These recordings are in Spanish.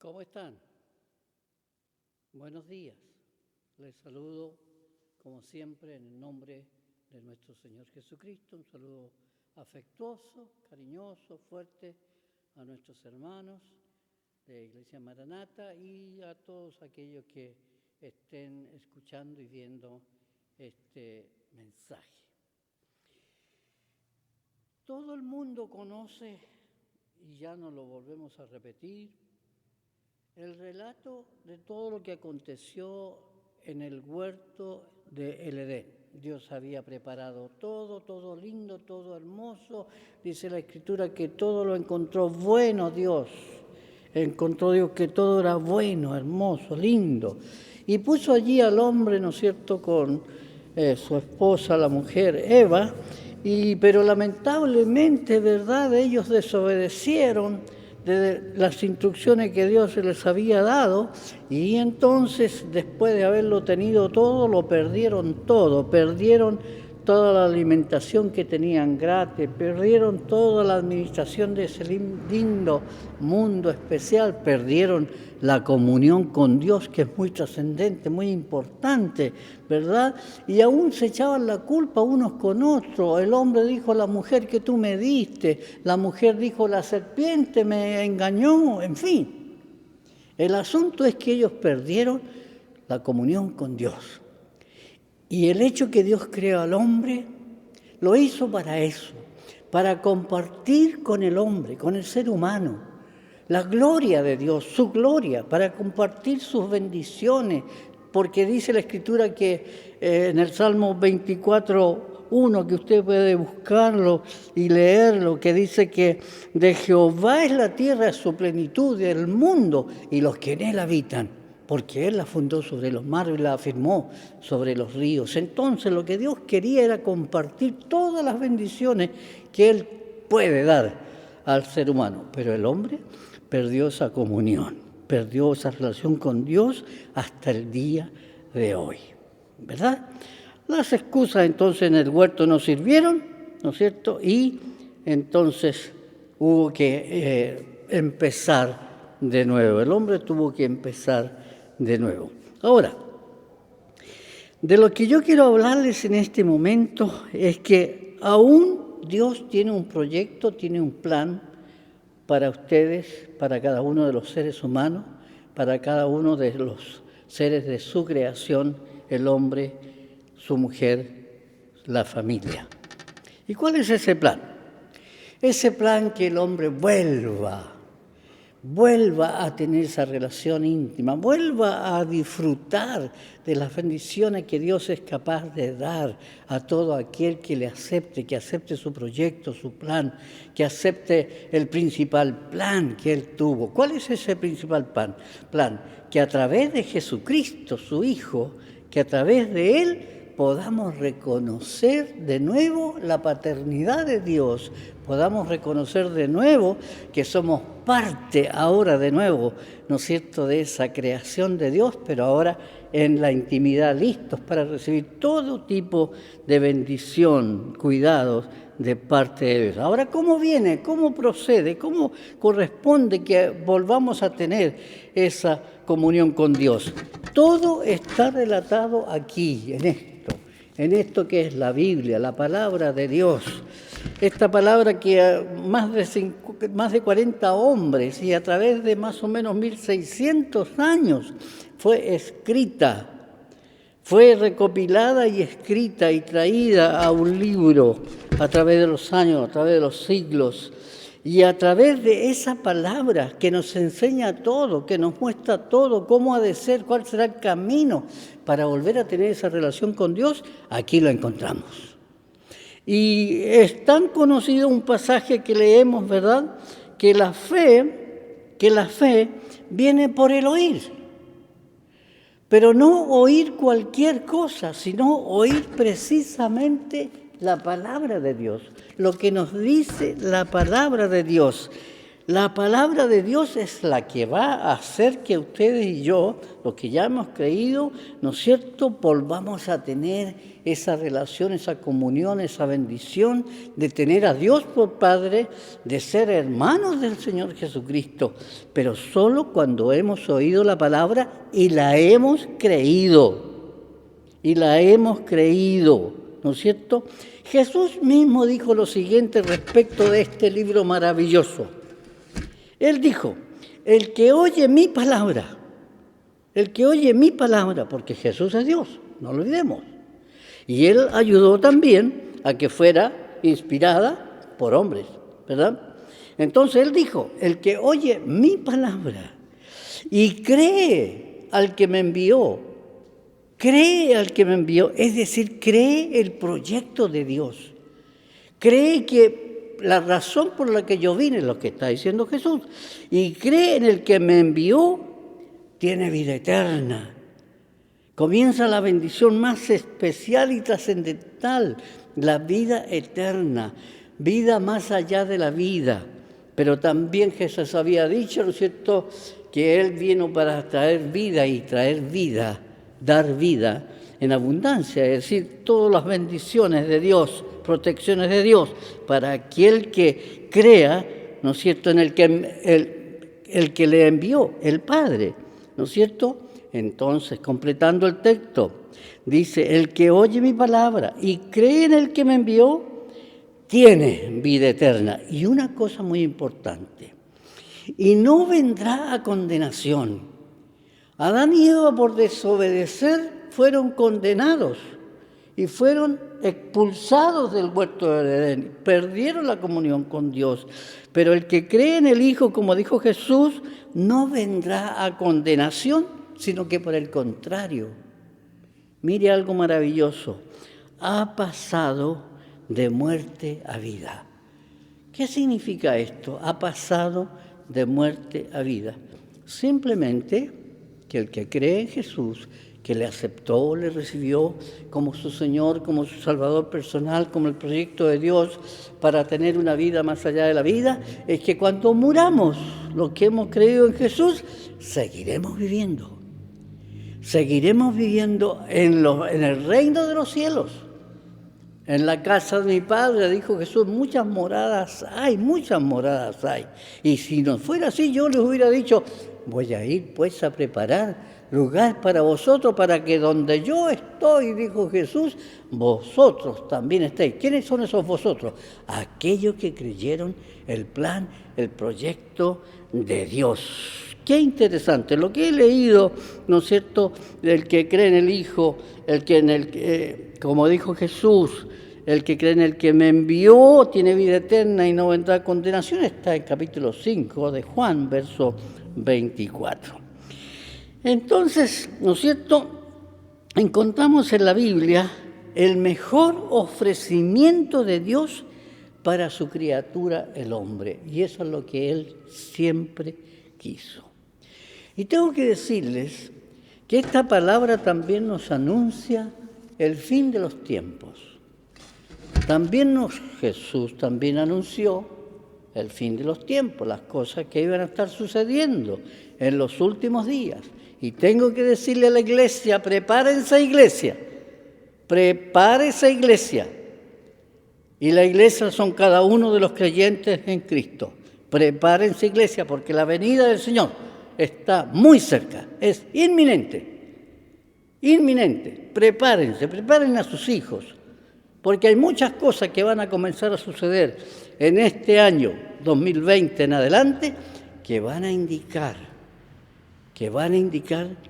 ¿Cómo están? Buenos días. Les saludo, como siempre, en el nombre de nuestro Señor Jesucristo. Un saludo afectuoso, cariñoso, fuerte a nuestros hermanos de Iglesia Maranata y a todos aquellos que estén escuchando y viendo este mensaje. Todo el mundo conoce, y ya no lo volvemos a repetir, el relato de todo lo que aconteció en el huerto de el Edén. Dios había preparado todo lindo, todo hermoso. Dice la Escritura que todo lo encontró bueno Dios. Encontró Dios que todo era bueno, hermoso, lindo. Y puso allí al hombre, ¿no es cierto?, con su esposa, la mujer Eva, pero lamentablemente, ¿verdad?, ellos desobedecieron de las instrucciones que Dios les había dado, y entonces, después de haberlo tenido todo, lo perdieron todo, perdieron toda la alimentación que tenían gratis, perdieron toda la administración de ese lindo mundo especial, perdieron la comunión con Dios, que es muy trascendente, muy importante, ¿verdad? Y aún se echaban la culpa unos con otros. El hombre dijo: la mujer que tú me diste, la mujer dijo: la serpiente me engañó, en fin. El asunto es que ellos perdieron la comunión con Dios. Y el hecho que Dios creó al hombre, lo hizo para eso, para compartir con el hombre, con el ser humano, la gloria de Dios, su gloria, para compartir sus bendiciones, porque dice la Escritura que en el Salmo 24:1, que usted puede buscarlo y leerlo, que dice que de Jehová es la tierra, su plenitud, del mundo y los que en él habitan, porque Él la fundó sobre los mares y la afirmó sobre los ríos. Entonces lo que Dios quería era compartir todas las bendiciones que Él puede dar al ser humano. Pero el hombre perdió esa comunión, perdió esa relación con Dios hasta el día de hoy, ¿verdad? Las excusas entonces en el huerto no sirvieron, ¿no es cierto? Y entonces hubo que empezar de nuevo. El hombre tuvo que empezar de nuevo. Ahora, de lo que yo quiero hablarles en este momento es que aún Dios tiene un proyecto, tiene un plan para ustedes, para cada uno de los seres humanos, para cada uno de los seres de su creación, el hombre, su mujer, la familia. ¿Y cuál es ese plan? Ese plan que el hombre vuelva a tener esa relación íntima, vuelva a disfrutar de las bendiciones que Dios es capaz de dar a todo aquel que le acepte, que acepte su proyecto, su plan, que acepte el principal plan que Él tuvo. ¿Cuál es ese principal plan? Que a través de Jesucristo, su Hijo, que a través de Él podamos reconocer de nuevo la paternidad de Dios, podamos reconocer de nuevo que somos parte ahora de nuevo, ¿no es cierto?, de esa creación de Dios, pero ahora en la intimidad, listos para recibir todo tipo de bendición, cuidados de parte de Dios. Ahora, ¿cómo viene? ¿Cómo procede? ¿Cómo corresponde que volvamos a tener esa comunión con Dios? Todo está relatado aquí, en esto que es la Biblia, la palabra de Dios. Esta palabra que más de 40 hombres y a través de más o menos 1600 años fue escrita, fue recopilada y escrita y traída a un libro a través de los años, a través de los siglos. Y a través de esa palabra que nos enseña todo, que nos muestra todo, cómo ha de ser, cuál será el camino para volver a tener esa relación con Dios, aquí lo encontramos. Y es tan conocido un pasaje que leemos, ¿verdad?, que la fe viene por el oír. Pero no oír cualquier cosa, sino oír precisamente la palabra de Dios, lo que nos dice la palabra de Dios. La palabra de Dios es la que va a hacer que ustedes y yo, los que ya hemos creído, ¿no es cierto?, volvamos a tener esa relación, esa comunión, esa bendición de tener a Dios por Padre, de ser hermanos del Señor Jesucristo, pero solo cuando hemos oído la palabra y la hemos creído. Y la hemos creído, ¿no es cierto? Jesús mismo dijo lo siguiente respecto de este libro maravilloso. Él dijo, el que oye mi palabra, porque Jesús es Dios, no lo olvidemos. Y Él ayudó también a que fuera inspirada por hombres, ¿verdad? Entonces Él dijo, el que oye mi palabra y cree al que me envió, es decir, cree el proyecto de Dios, cree que la razón por la que yo vine, lo que está diciendo Jesús, y cree en el que me envió, tiene vida eterna. Comienza la bendición más especial y trascendental, la vida eterna, vida más allá de la vida. Pero también Jesús había dicho, ¿no es cierto?, que Él vino para traer vida y traer vida, dar vida en abundancia, es decir, todas las bendiciones de Dios, protecciones de Dios, para aquel que crea, ¿no es cierto?, en el que le envió, el Padre, ¿no es cierto? Entonces, completando el texto, dice, el que oye mi palabra y cree en el que me envió, tiene vida eterna. Y una cosa muy importante, y no vendrá a condenación. Adán y Eva, por desobedecer, fueron condenados y fueron expulsados del huerto del Edén, perdieron la comunión con Dios. Pero el que cree en el Hijo, como dijo Jesús, no vendrá a condenación, sino que por el contrario. Mire algo maravilloso, ha pasado de muerte a vida. ¿Qué significa esto? Ha pasado de muerte a vida. Simplemente que el que cree en Jesús, que le aceptó, le recibió como su Señor, como su Salvador personal, como el proyecto de Dios para tener una vida más allá de la vida, es que cuando muramos, los que hemos creído en Jesús, seguiremos viviendo en el reino de los cielos. En la casa de mi Padre, dijo Jesús, muchas moradas hay. Y si no fuera así, yo les hubiera dicho, voy a ir pues a preparar lugar para vosotros, para que donde yo estoy, dijo Jesús, vosotros también estéis. ¿Quiénes son esos vosotros? Aquellos que creyeron el plan, el proyecto de Dios. Qué interesante, lo que he leído, ¿no es cierto?, el que cree en el Hijo, como dijo Jesús, el que cree en el que me envió tiene vida eterna y no vendrá a condenación, está en capítulo 5 de Juan, verso 24. Entonces, ¿no es cierto?, encontramos en la Biblia el mejor ofrecimiento de Dios para su criatura, el hombre. Y eso es lo que Él siempre quiso. Y tengo que decirles que esta palabra también nos anuncia el fin de los tiempos. Jesús también anunció el fin de los tiempos, las cosas que iban a estar sucediendo en los últimos días. Y tengo que decirle a la iglesia, prepárese iglesia. Y la iglesia son cada uno de los creyentes en Cristo. Prepárense iglesia, porque la venida del Señor está muy cerca, es inminente. Preparen a sus hijos, porque hay muchas cosas que van a comenzar a suceder en este año 2020 en adelante que van a indicar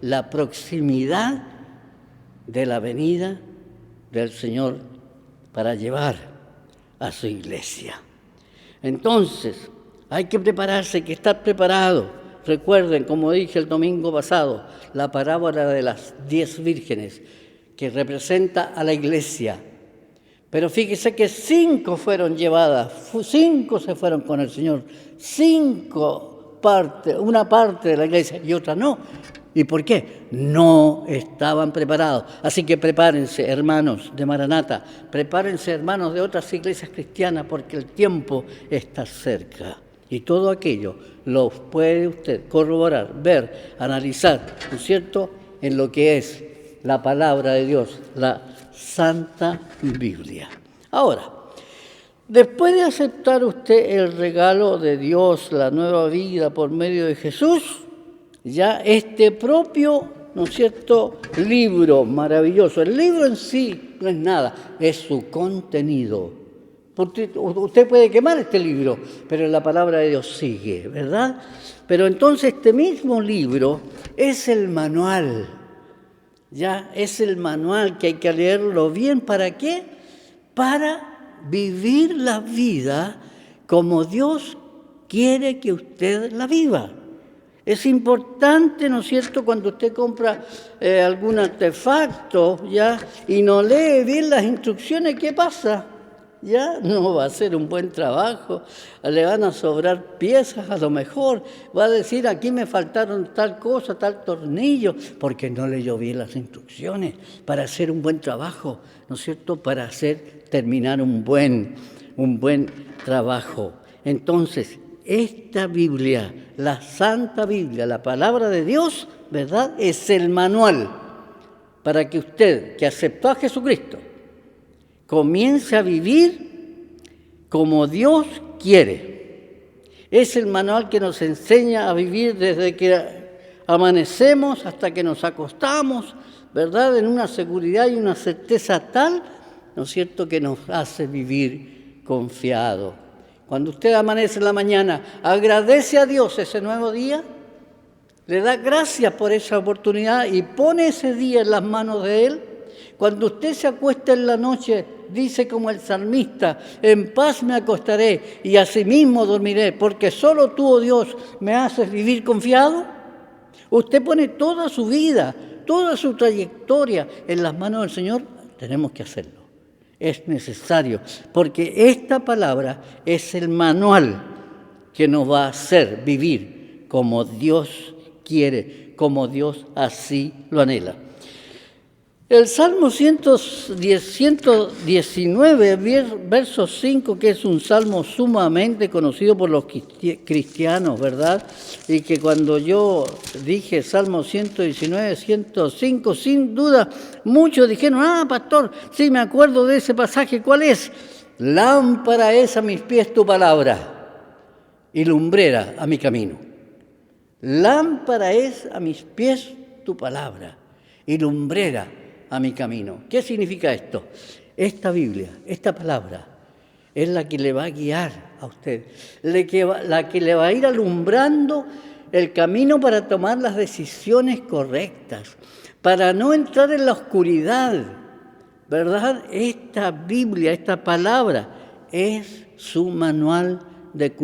la proximidad de la venida del Señor para llevar a su iglesia. Entonces, hay que prepararse, hay que estar preparado. Recuerden, como dije el domingo pasado, la parábola de las 10 vírgenes, que representa a la iglesia. Pero fíjese que 5 fueron llevadas, 5 se fueron con el Señor, 5 partes, una parte de la iglesia y otra no. ¿Y por qué? No estaban preparados. Así que prepárense, hermanos de Maranata, prepárense, hermanos de otras iglesias cristianas, porque el tiempo está cerca. Y todo aquello lo puede usted corroborar, ver, analizar, ¿no es cierto?, en lo que es la palabra de Dios, la Santa Biblia. Ahora, después de aceptar usted el regalo de Dios, la nueva vida por medio de Jesús, ya este propio, ¿no es cierto?, libro maravilloso. El libro en sí no es nada, es su contenido. Usted puede quemar este libro, pero la palabra de Dios sigue, ¿verdad? Pero entonces este mismo libro es el manual, ya es el manual que hay que leerlo bien. ¿Para qué? Para vivir la vida como Dios quiere que usted la viva. Es importante, ¿no es cierto?, cuando usted compra algún artefacto, ¿ya?, y no lee bien las instrucciones, ¿qué pasa? Ya no va a hacer un buen trabajo, le van a sobrar piezas a lo mejor, va a decir aquí me faltaron tal cosa, tal tornillo, porque no leyó bien las instrucciones para hacer un buen trabajo, ¿no es cierto?, para terminar un buen trabajo. Entonces, esta Biblia, la Santa Biblia, la palabra de Dios, ¿verdad?, es el manual para que usted, que aceptó a Jesucristo, comience a vivir como Dios quiere. Es el manual que nos enseña a vivir desde que amanecemos hasta que nos acostamos, ¿verdad?, en una seguridad y una certeza tal, ¿no es cierto?, que nos hace vivir confiado. Cuando usted amanece en la mañana, agradece a Dios ese nuevo día, le da gracias por esa oportunidad y pone ese día en las manos de Él. Cuando usted se acuesta en la noche, dice como el salmista, en paz me acostaré y asimismo dormiré, porque solo tú, oh Dios, me haces vivir confiado. Usted pone toda su vida, toda su trayectoria en las manos del Señor. Tenemos que hacerlo. Es necesario, porque esta palabra es el manual que nos va a hacer vivir como Dios quiere, como Dios así lo anhela. El Salmo 119, verso 5, que es un salmo sumamente conocido por los cristianos, ¿verdad? Y que cuando yo dije Salmo 119, 105, sin duda, muchos dijeron, pastor, sí me acuerdo de ese pasaje, ¿cuál es? Lámpara es a mis pies tu palabra y lumbrera a mi camino. Lámpara es a mis pies tu palabra y lumbrera a mi camino. ¿Qué significa esto? Esta Biblia, esta palabra, es la que le va a guiar a usted, la que le va a ir alumbrando el camino para tomar las decisiones correctas, para no entrar en la oscuridad, ¿verdad? Esta Biblia, esta palabra, es su manual de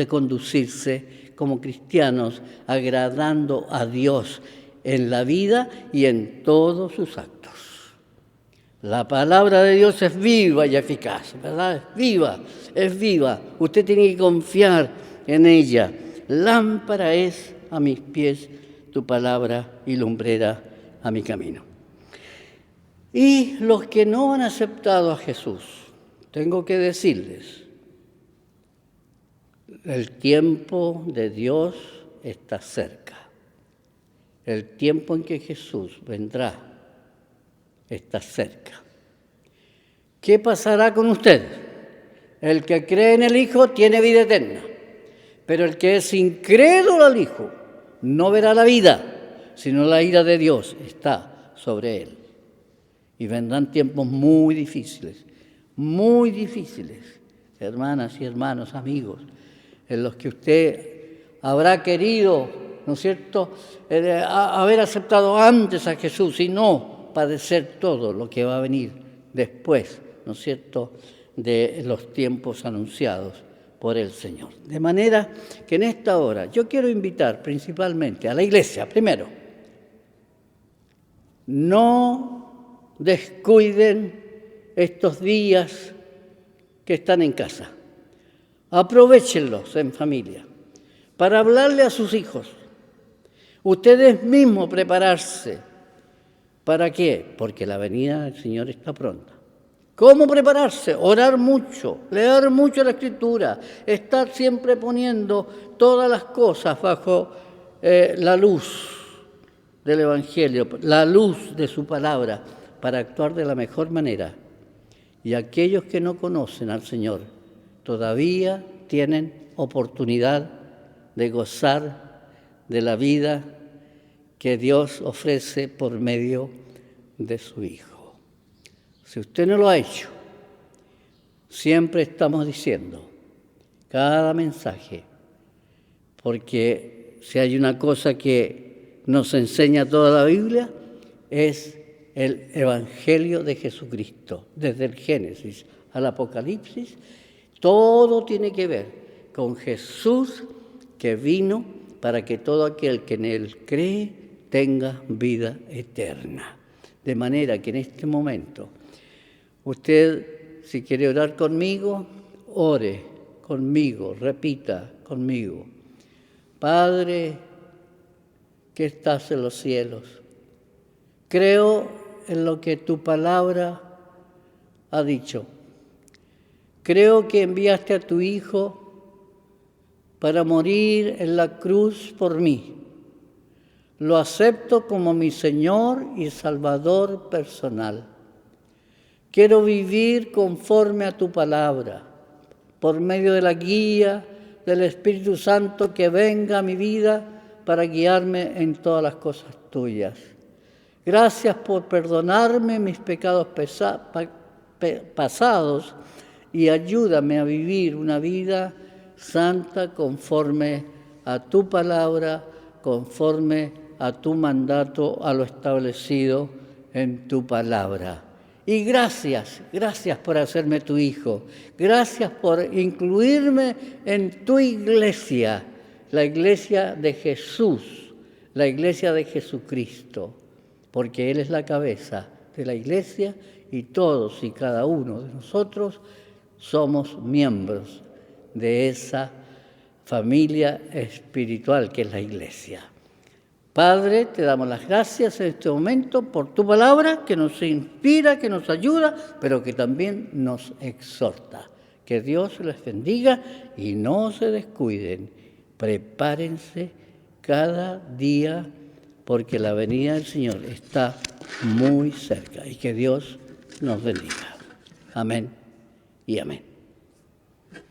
conducirse como cristianos, agradando a Dios en la vida y en todos sus actos. La palabra de Dios es viva y eficaz, ¿verdad? Es viva. Usted tiene que confiar en ella. Lámpara es a mis pies tu palabra y lumbrera a mi camino. Y los que no han aceptado a Jesús, tengo que decirles, el tiempo de Dios está cerca. El tiempo en que Jesús vendrá está cerca. ¿Qué pasará con usted? El que cree en el Hijo tiene vida eterna, pero el que es incrédulo al Hijo no verá la vida, sino la ira de Dios está sobre él. Y vendrán tiempos muy difíciles, hermanas y hermanos, amigos, en los que usted habrá querido, ¿no es cierto?, haber aceptado antes a Jesús y no padecer todo lo que va a venir después, ¿no es cierto?, de los tiempos anunciados por el Señor. De manera que en esta hora yo quiero invitar principalmente a la iglesia, primero, no descuiden estos días que están en casa. Aprovéchenlos en familia para hablarle a sus hijos. Ustedes mismos prepararse. ¿Para qué? Porque la venida del Señor está pronta. ¿Cómo prepararse? Orar mucho, leer mucho la Escritura, estar siempre poniendo todas las cosas bajo la luz del Evangelio, la luz de su palabra, para actuar de la mejor manera. Y aquellos que no conocen al Señor todavía tienen oportunidad de gozar de la vida que Dios ofrece por medio de su Hijo. Si usted no lo ha hecho, siempre estamos diciendo, cada mensaje, porque si hay una cosa que nos enseña toda la Biblia, es el Evangelio de Jesucristo, desde el Génesis al Apocalipsis, todo tiene que ver con Jesús que vino para que todo aquel que en Él cree tenga vida eterna. De manera que en este momento, usted, si quiere orar conmigo, ore conmigo, repita conmigo. Padre, que estás en los cielos, creo en lo que tu palabra ha dicho. Creo que enviaste a tu Hijo para morir en la cruz por mí. Lo acepto como mi Señor y Salvador personal. Quiero vivir conforme a tu palabra, por medio de la guía del Espíritu Santo que venga a mi vida para guiarme en todas las cosas tuyas. Gracias por perdonarme mis pecados pasados y ayúdame a vivir una vida santa conforme a tu palabra, conforme a tu mandato, a lo establecido en tu palabra. Y gracias por hacerme tu hijo. Gracias por incluirme en tu iglesia, la iglesia de Jesús, la iglesia de Jesucristo, porque Él es la cabeza de la iglesia y todos y cada uno de nosotros somos miembros de esa familia espiritual que es la iglesia. Padre, te damos las gracias en este momento por tu palabra que nos inspira, que nos ayuda, pero que también nos exhorta. Que Dios les bendiga y no se descuiden. Prepárense cada día porque la venida del Señor está muy cerca y que Dios nos bendiga. Amén y amén.